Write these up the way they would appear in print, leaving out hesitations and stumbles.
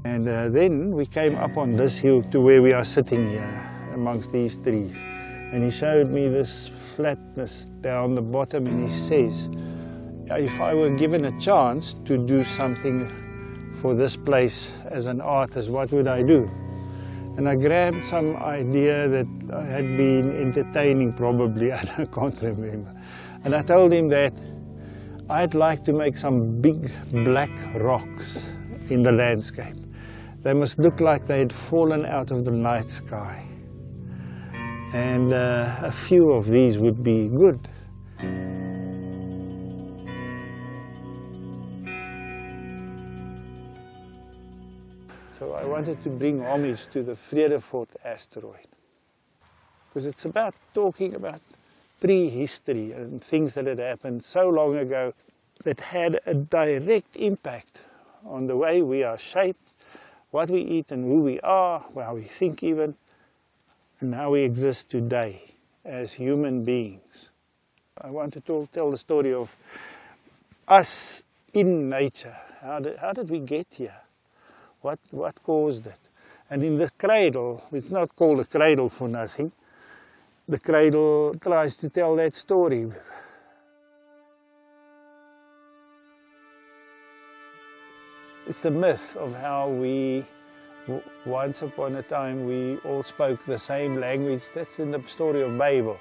And then we came up on this hill to where we are sitting here amongst these trees. And he showed me this flatness down the bottom, and he says, if I were given a chance to do something for this place as an artist, what would I do? And I grabbed some idea that I had been entertaining probably, I can't remember. And I told him that I'd like to make some big black rocks in the landscape. They must look like they had fallen out of the night sky. And a few of these would be good. So I wanted to bring homage to the Vredefort asteroid, because it's about talking about prehistory and things that had happened so long ago that had a direct impact on the way we are shaped, what we eat and who we are, how we think even, and how we exist today as human beings. I want to tell the story of us in nature. How did we get here? What caused it? And in the cradle, it's not called a cradle for nothing. The cradle tries to tell that story. It's the myth of how we, once upon a time, we all spoke the same language. That's in the story of Babel.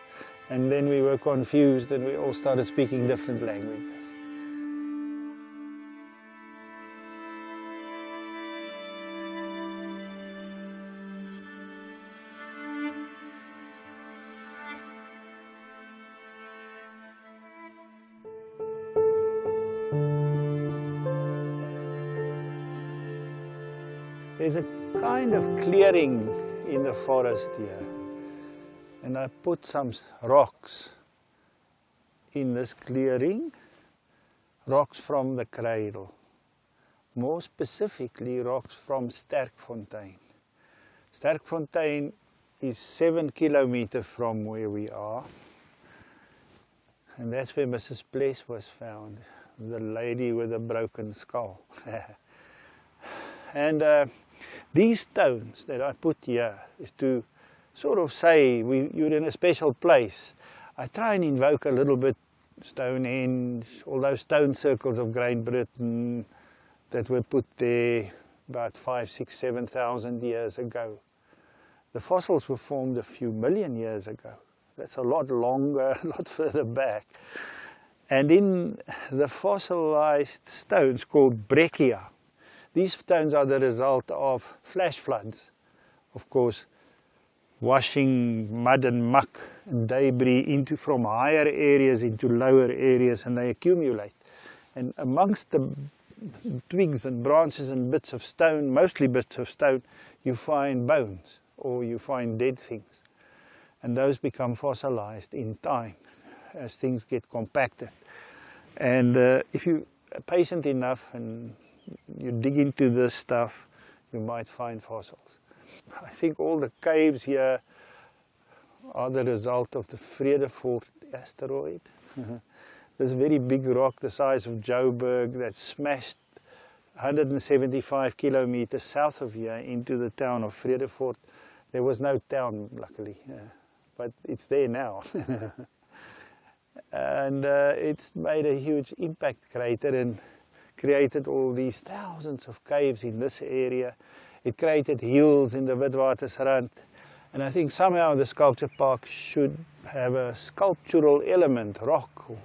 And then we were confused and we all started speaking different languages. There's a kind of clearing in the forest here, and I put some rocks in this clearing, rocks from the cradle, more specifically rocks from Sterkfontein. Sterkfontein is 7 kilometers from where we are, and that's where Mrs. Pless was found, the lady with a broken skull. And these stones that I put here is to sort of say you're in a special place. I try and invoke a little bit Stonehenge, all those stone circles of Great Britain that were put there about 5, 6, 7,000 years ago. The fossils were formed a few million years ago. That's a lot longer, a lot further back. And in the fossilized stones called breccia, these stones are the result of flash floods, of course, washing mud and muck and debris from higher areas into lower areas, and they accumulate. And amongst the twigs and branches and bits of stone, mostly bits of stone, you find bones or you find dead things. And those become fossilized in time as things get compacted. And if you're patient enough and you dig into this stuff, you might find fossils. I think all the caves here are the result of the Vredefort asteroid. This very big rock the size of Joburg that smashed 175 kilometers south of here into the town of Vredefort. There was no town, luckily, but it's there now. And it's made a huge impact crater and created all these thousands of caves in this area. It created hills in the Witwatersrand. And I think somehow the sculpture park should have a sculptural element, rock, or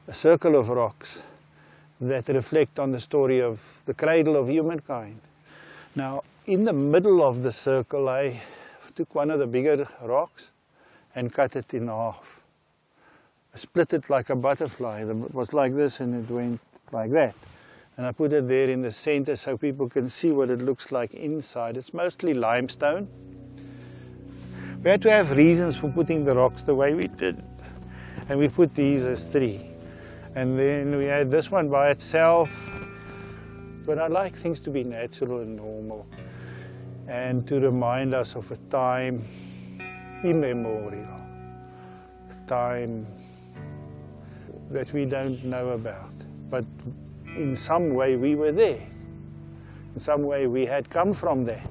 a circle of rocks that reflect on the story of the cradle of humankind. Now, in the middle of the circle, I took one of the bigger rocks and cut it in half. I split it like a butterfly. It was like this and it went like that. And I put it there in the center so people can see what it looks like inside. It's mostly limestone. We had to have reasons for putting the rocks the way we did. And we put these as 3. And then we had this one by itself. But I like things to be natural and normal, and to remind us of a time immemorial, a time that we don't know about, but in some way we were there. In some way we had come from that.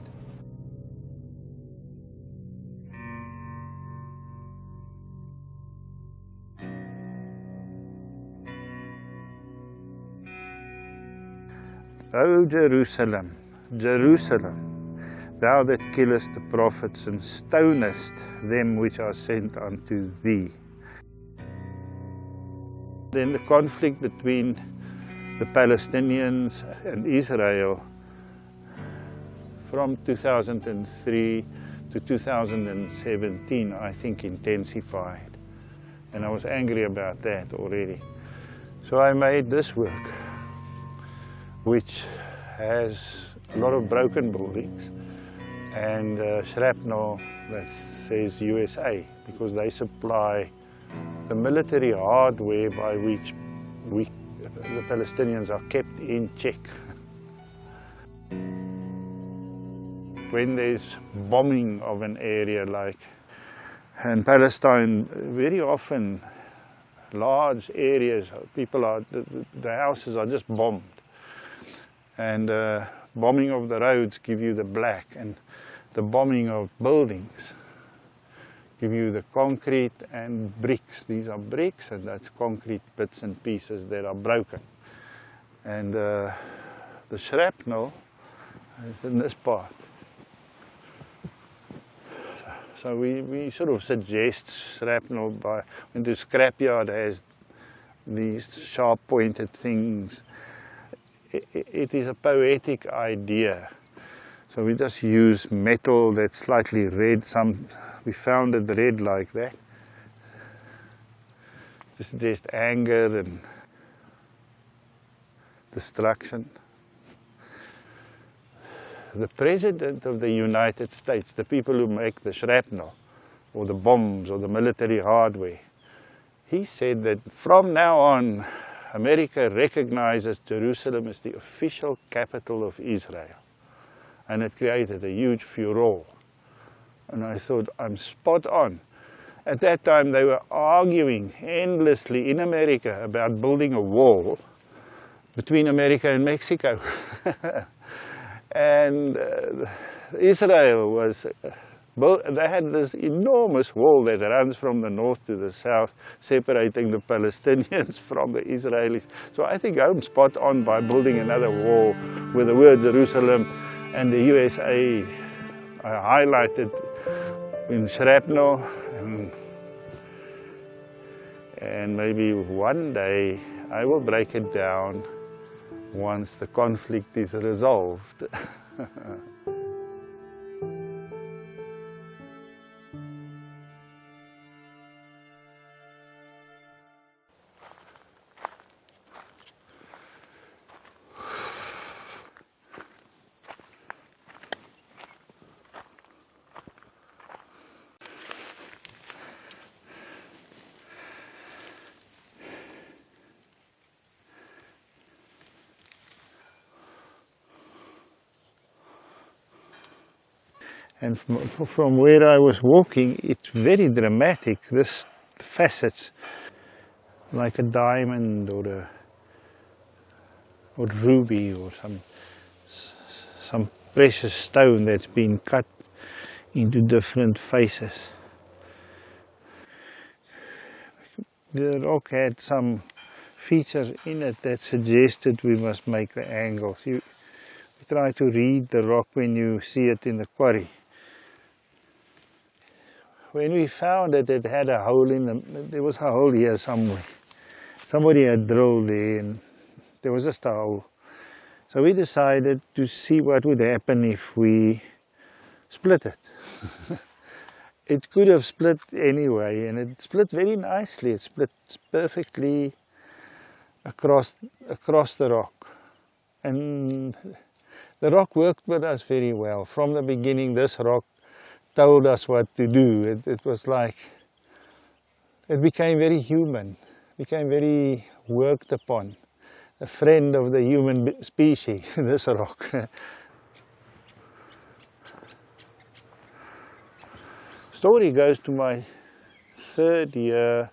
O Jerusalem, Jerusalem, thou that killest the prophets and stonest them which are sent unto thee. Then the conflict between the Palestinians and Israel from 2003 to 2017, I think, intensified. And I was angry about that already. So I made this work, which has a lot of broken buildings and shrapnel that says USA, because they supply the military hardware by which the Palestinians are kept in check. When there's bombing of an area, like in Palestine, very often large areas, the houses are just bombed. And bombing of the roads give you the black, and the bombing of buildings give you the concrete and bricks. These are bricks, and that's concrete bits and pieces that are broken. And the shrapnel is in this part. So we sort of suggest shrapnel by, when the scrapyard has these sharp pointed things. It is a poetic idea. So we just use metal that's slightly red. We found it red like that. Just anger and destruction. The President of the United States, the people who make the shrapnel, or the bombs, or the military hardware, he said that from now on, America recognizes Jerusalem as the official capital of Israel. And it created a huge furore. And I thought, I'm spot on. At that time, they were arguing endlessly in America about building a wall between America and Mexico. And Israel was... They had this enormous wall that runs from the north to the south, separating the Palestinians from the Israelis. So I think I'm spot on by building another wall with the word Jerusalem and the USA highlighted in shrapnel. And maybe one day I will break it down once the conflict is resolved. And from where I was walking, it's very dramatic, this facets, like a diamond or ruby or some precious stone that's been cut into different faces. The rock had some features in it that suggested we must make the angles. You try to read the rock when you see it in the quarry. When we found it, it had a hole there was a hole here somewhere. Somebody had drilled there and there was just a hole. So we decided to see what would happen if we split it. It could have split anyway, and it split very nicely. It split perfectly across the rock. And the rock worked with us very well. From the beginning, this rock told us what to do. It was like, it became very human, became very worked upon, a friend of the human species, this rock. Story goes to my third year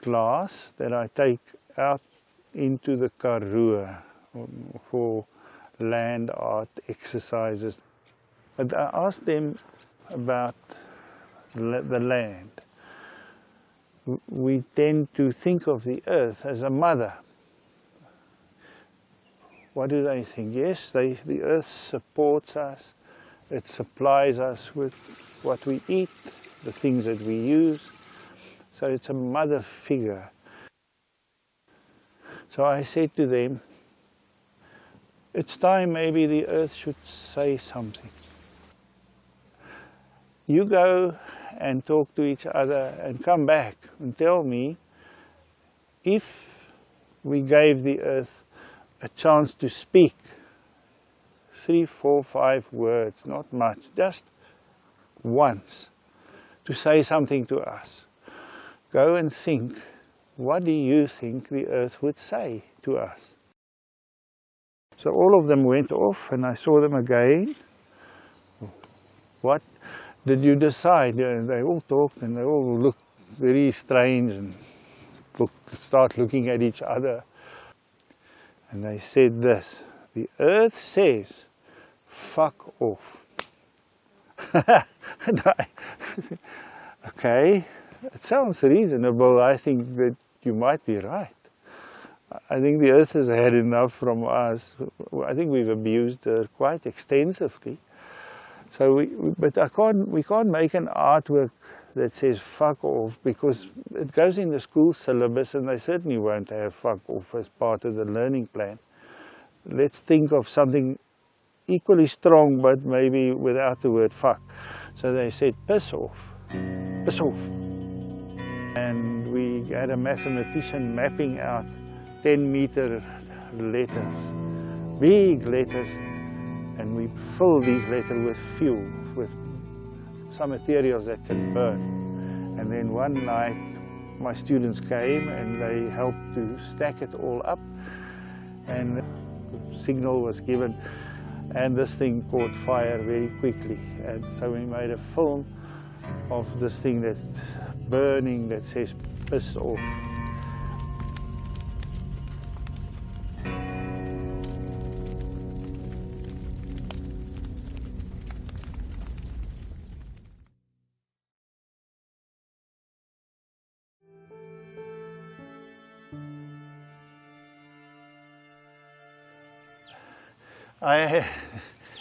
class that I take out into the Karoo for land art exercises. But I asked them about the land. We tend to think of the earth as a mother. What do they think? Yes, the earth supports us. It supplies us with what we eat, the things that we use. So it's a mother figure. So I said to them, it's time maybe the earth should say something. You go and talk to each other and come back and tell me if we gave the earth a chance to speak 3, 4, 5 words, not much, just once, to say something to us. Go and think, what do you think the earth would say to us? So all of them went off and I saw them again. What did you decide? They all talked and they all looked very strange and start looking at each other. And they said this, the earth says, fuck off. Okay, it sounds reasonable. I think that you might be right. I think the earth has had enough from us. I think we've abused her quite extensively. So we can't make an artwork that says fuck off, because it goes in the school syllabus and they certainly won't have fuck off as part of the learning plan. Let's think of something equally strong but maybe without the word fuck. So they said piss off, piss off. And we had a mathematician mapping out 10-meter letters, big letters, and we filled these letters with fuel, with some materials that can burn. And then one night my students came and they helped to stack it all up, and the signal was given and this thing caught fire very quickly. And so we made a film of this thing that's burning that says piss off. I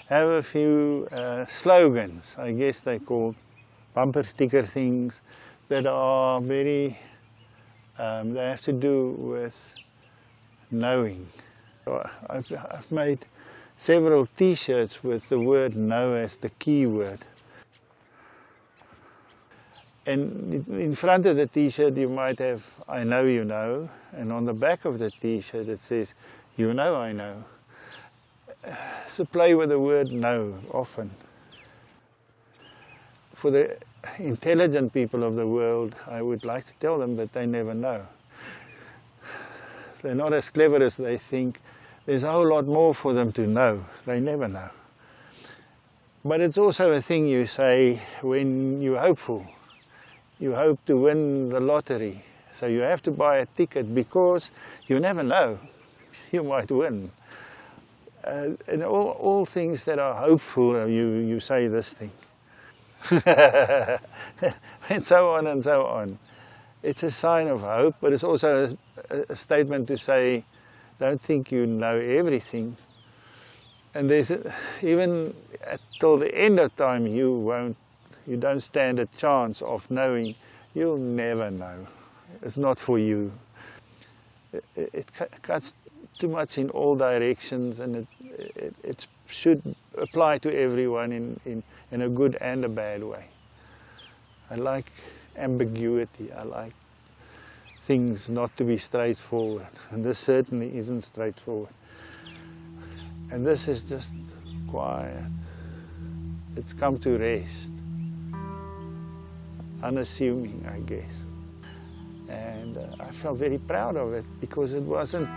have a few slogans, I guess they're called bumper sticker things, that are very, they have to do with knowing. So I've made several t-shirts with the word know as the key word. And in front of the t-shirt you might have I know you know, and on the back of the t-shirt it says you know I know. So play with the word know often. For the intelligent people of the world, I would like to tell them that they never know. They're not as clever as they think. There's a whole lot more for them to know. They never know. But it's also a thing you say when you're hopeful. You hope to win the lottery. So you have to buy a ticket because you never know. You might win. And all things that are hopeful, you say this thing. And so on and so on. It's a sign of hope, but it's also a statement to say, don't think you know everything. And there's even till the end of time, you don't stand a chance of knowing. You'll never know. It's not for you. It cuts too much in all directions, and it should apply to everyone in a good and a bad way. I like ambiguity. I like things not to be straightforward, and this certainly isn't straightforward. And this is just quiet. It's come to rest, unassuming, I guess. And I felt very proud of it, because it wasn't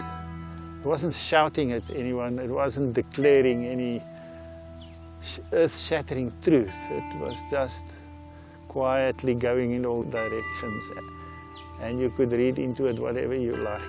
shouting at anyone, it wasn't declaring any earth-shattering truth. It was just quietly going in all directions, and you could read into it whatever you liked.